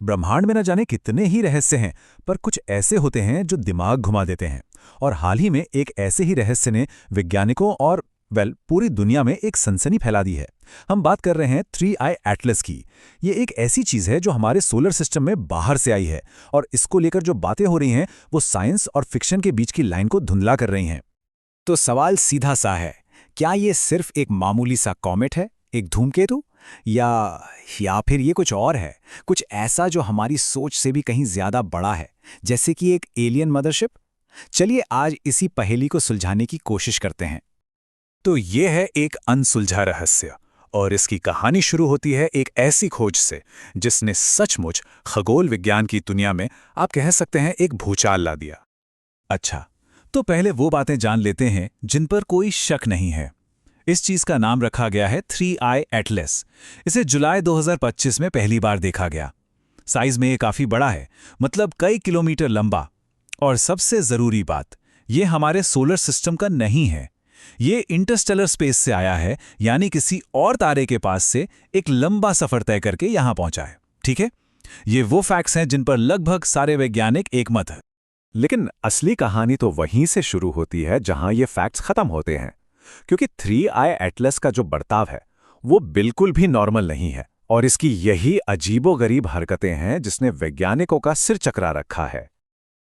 ब्रह्मांड में न जाने कितने ही रहस्य हैं, पर कुछ ऐसे होते हैं जो दिमाग घुमा देते हैं। और हाल ही में एक ऐसे ही रहस्य ने वैज्ञानिकों और पूरी दुनिया में एक सनसनी फैला दी है। हम बात कर रहे हैं थ्री आई एटलस की। ये एक ऐसी चीज है जो हमारे सोलर सिस्टम में बाहर से आई है, और इसको लेकर जो बातें हो रही हैं वो साइंस और फिक्शन के बीच की लाइन को धुंधला कर रही हैं। तो सवाल सीधा सा है, क्या ये सिर्फ एक मामूली सा कॉमेट है, एक धूमकेतु, या फिर ये कुछ और है, कुछ ऐसा जो हमारी सोच से भी कहीं ज्यादा बड़ा है, जैसे कि एक एलियन मदरशिप? चलिए आज इसी पहेली को सुलझाने की कोशिश करते हैं। तो ये है एक अनसुलझा रहस्य, और इसकी कहानी शुरू होती है एक ऐसी खोज से जिसने सचमुच खगोल विज्ञान की दुनिया में, आप कह सकते हैं, एक भूचाल ला दिया। अच्छा, तो पहले वो बातें जान लेते हैं जिन पर कोई शक नहीं है। इस चीज का नाम रखा गया है थ्री आई एटलस। इसे जुलाई 2025 में पहली बार देखा गया। साइज में ये काफी बड़ा है, मतलब कई किलोमीटर लंबा। और सबसे जरूरी बात, ये हमारे सोलर सिस्टम का नहीं है। ये इंटरस्टेलर स्पेस से आया है, यानी किसी और तारे के पास से एक लंबा सफर तय करके यहां पहुंचा है। ठीक है, ये वो फैक्ट्स हैं जिन पर लगभग सारे वैज्ञानिक एकमत हैं। लेकिन असली कहानी तो वहीं से शुरू होती है जहां ये फैक्ट्स खत्म होते हैं, क्योंकि थ्री आई एटलस का जो बर्ताव है वो बिल्कुल भी नॉर्मल नहीं है, और इसकी यही अजीबोगरीब हरकतें हैं जिसने वैज्ञानिकों का सिर चकरा रखा है।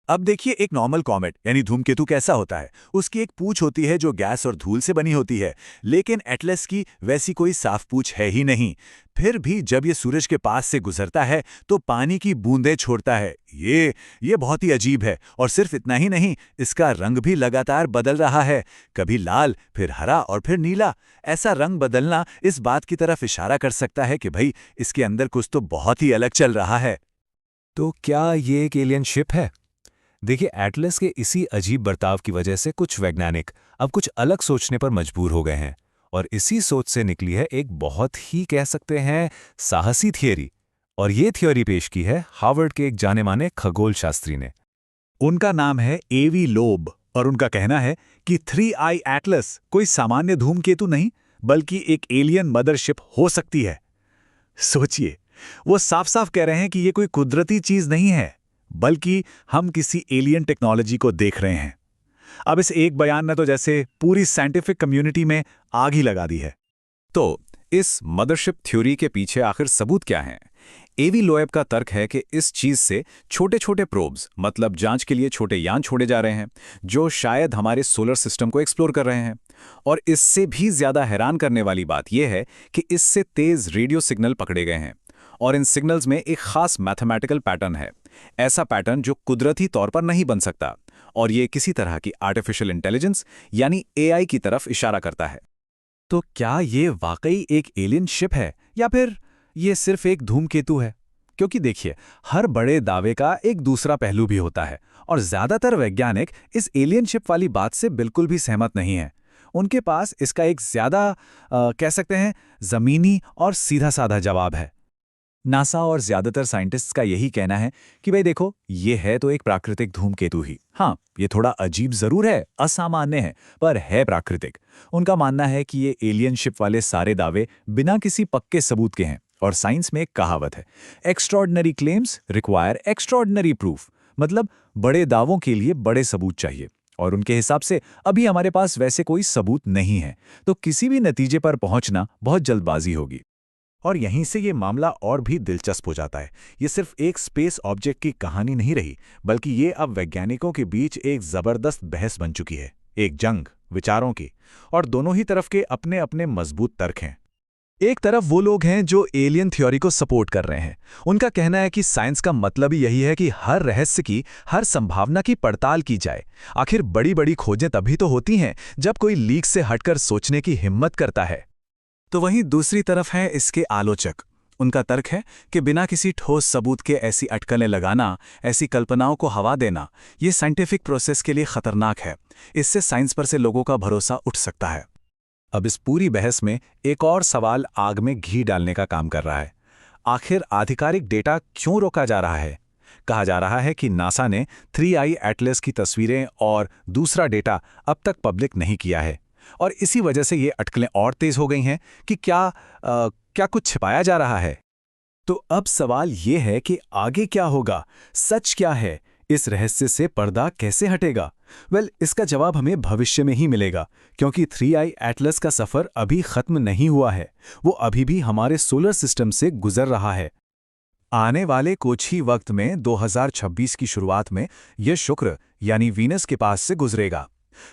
अब देखिए, एक नॉर्मल कॉमेट यानी धूमकेतु कैसा होता है। उसकी एक पूंछ होती है जो गैस और धूल से बनी होती है, लेकिन एटलस की वैसी कोई साफ पूंछ है ही नहीं। फिर भी जब ये सूरज के पास से गुजरता है तो पानी की बूंदें छोड़ता है। ये बहुत ही अजीब है। और सिर्फ इतना ही नहीं, इसका रंग भी लगातार बदल रहा है, कभी लाल, फिर हरा और फिर नीला। ऐसा रंग बदलना इस बात की तरफ इशारा कर सकता है कि भाई, इसके अंदर कुछ तो बहुत ही अलग चल रहा है। तो क्या ये एक एलियन शिप है? देखिए, एटलस के इसी अजीब बर्ताव की वजह से कुछ वैज्ञानिक अब कुछ अलग सोचने पर मजबूर हो गए हैं, और इसी सोच से निकली है एक बहुत ही, कह सकते हैं, साहसी थियरी। और ये थियरी पेश की है हार्वर्ड के एक जाने-माने खगोल शास्त्री ने। उनका नाम है एवी लोब, और उनका कहना है कि थ्री आई एटलस कोई सामान्य धूमकेतु नहीं, बल्कि एक एलियन मदरशिप हो सकती है। सोचिए, वो साफ साफ कह रहे हैं कि ये कोई कुदरती चीज नहीं है, बल्कि हम किसी एलियन टेक्नोलॉजी को देख रहे हैं। अब इस एक बयान ने तो जैसे पूरी साइंटिफिक कम्युनिटी में आग ही लगा दी है। तो इस मदरशिप थ्योरी के पीछे आखिर सबूत क्या हैं? एवी लोएब का तर्क है कि इस चीज से छोटे छोटे प्रोब्स, मतलब जांच के लिए छोटे यान छोड़े जा रहे हैं, जो शायद हमारे सोलर सिस्टम को एक्सप्लोर कर रहे हैं। और इससे भी ज्यादा हैरान करने वाली बात यह है कि इससे तेज रेडियो सिग्नल पकड़े गए हैं, और इन सिग्नल्स में एक खास मैथमेटिकल पैटर्न है, ऐसा पैटर्न जो कुदरती तौर पर नहीं बन सकता, और ये किसी तरह की आर्टिफिशियल इंटेलिजेंस यानी एआई की तरफ इशारा करता है। तो क्या ये वाकई एक एलियन शिप है, या फिर ये सिर्फ एक धूमकेतु है? क्योंकि देखिए, हर बड़े दावे का एक दूसरा पहलू भी होता है, और ज्यादातर वैज्ञानिक इस एलियन शिप वाली बात से बिल्कुल भी सहमत नहीं हैं। उनके पास इसका एक ज्यादा, कह सकते हैं, जमीनी और सीधा साधा जवाब है। नासा और ज्यादातर साइंटिस्ट्स का यही कहना है कि भाई देखो, ये है तो एक प्राकृतिक धूमकेतु ही। हाँ, ये थोड़ा अजीब जरूर है, असामान्य है, पर है प्राकृतिक। उनका मानना है कि ये एलियन शिप वाले सारे दावे बिना किसी पक्के सबूत के हैं, और साइंस में एक कहावत है, extraordinary claims require extraordinary proof. मतलब बड़े दावों के लिए बड़े सबूत चाहिए, और उनके हिसाब से अभी हमारे पास वैसे कोई सबूत नहीं है, तो किसी भी नतीजे पर पहुंचना बहुत जल्दबाजी होगी। और यहीं से ये मामला और भी दिलचस्प हो जाता है। ये सिर्फ एक स्पेस ऑब्जेक्ट की कहानी नहीं रही, बल्कि ये अब वैज्ञानिकों के बीच एक जबरदस्त बहस बन चुकी है, एक जंग विचारों की, और दोनों ही तरफ के अपने अपने मजबूत तर्क हैं। एक तरफ वो लोग हैं जो एलियन थ्योरी को सपोर्ट कर रहे हैं। उनका कहना है कि साइंस का मतलब ही यही है कि हर रहस्य की, हर संभावना की पड़ताल की जाए। आखिर बड़ी बड़ी खोजें तभी तो होती हैं जब कोई लीक से हटकर सोचने की हिम्मत करता है। तो वहीं दूसरी तरफ हैं इसके आलोचक। उनका तर्क है कि बिना किसी ठोस सबूत के ऐसी अटकलें लगाना, ऐसी कल्पनाओं को हवा देना, ये साइंटिफिक प्रोसेस के लिए खतरनाक है। इससे साइंस पर से लोगों का भरोसा उठ सकता है। अब इस पूरी बहस में एक और सवाल आग में घी डालने का काम कर रहा है। आखिर आधिकारिक डेटा क्यों रोका जा रहा है? कहा जा रहा है कि नासा ने थ्री आई एटलस की तस्वीरें और दूसरा डेटा अब तक पब्लिक नहीं किया है, और इसी वजह से ये अटकलें और तेज हो गई हैं कि क्या कुछ छिपाया जा रहा है। तो अब सवाल ये है कि आगे क्या होगा, सच क्या है, इस रहस्य से पर्दा कैसे हटेगा? इसका जवाब हमें भविष्य में ही मिलेगा, क्योंकि 3i एटलस का सफर अभी खत्म नहीं हुआ है। वो अभी भी हमारे सोलर सिस्टम से गुजर रहा है। आने वाले कुछ ही वक्त में 2026 की शुरुआत में यह शुक्र यानी वीनस के पास से गुजरेगा,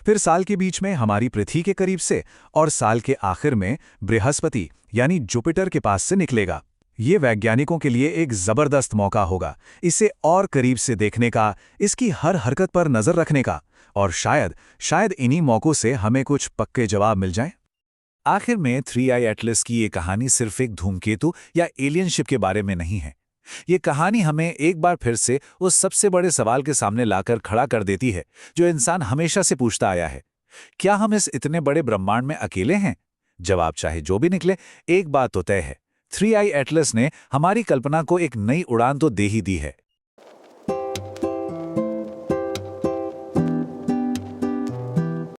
फिर साल के बीच में हमारी पृथ्वी के करीब से, और साल के आखिर में बृहस्पति यानी जुपिटर के पास से निकलेगा। ये वैज्ञानिकों के लिए एक जबरदस्त मौका होगा, इसे और करीब से देखने का, इसकी हर हरकत पर नजर रखने का, और शायद इन्हीं मौकों से हमें कुछ पक्के जवाब मिल जाएं। आखिर में 3i एटलस की ये कहानी सिर्फ एक धूमकेतु या एलियन शिप के बारे में नहीं है। ये कहानी हमें एक बार फिर से उस सबसे बड़े सवाल के सामने लाकर खड़ा कर देती है जो इंसान हमेशा से पूछता आया है, क्या हम इस इतने बड़े ब्रह्मांड में अकेले हैं? जवाब चाहे जो भी निकले, एक बात तो तय है, 3i एटलस ने हमारी कल्पना को एक नई उड़ान तो दे ही दी है।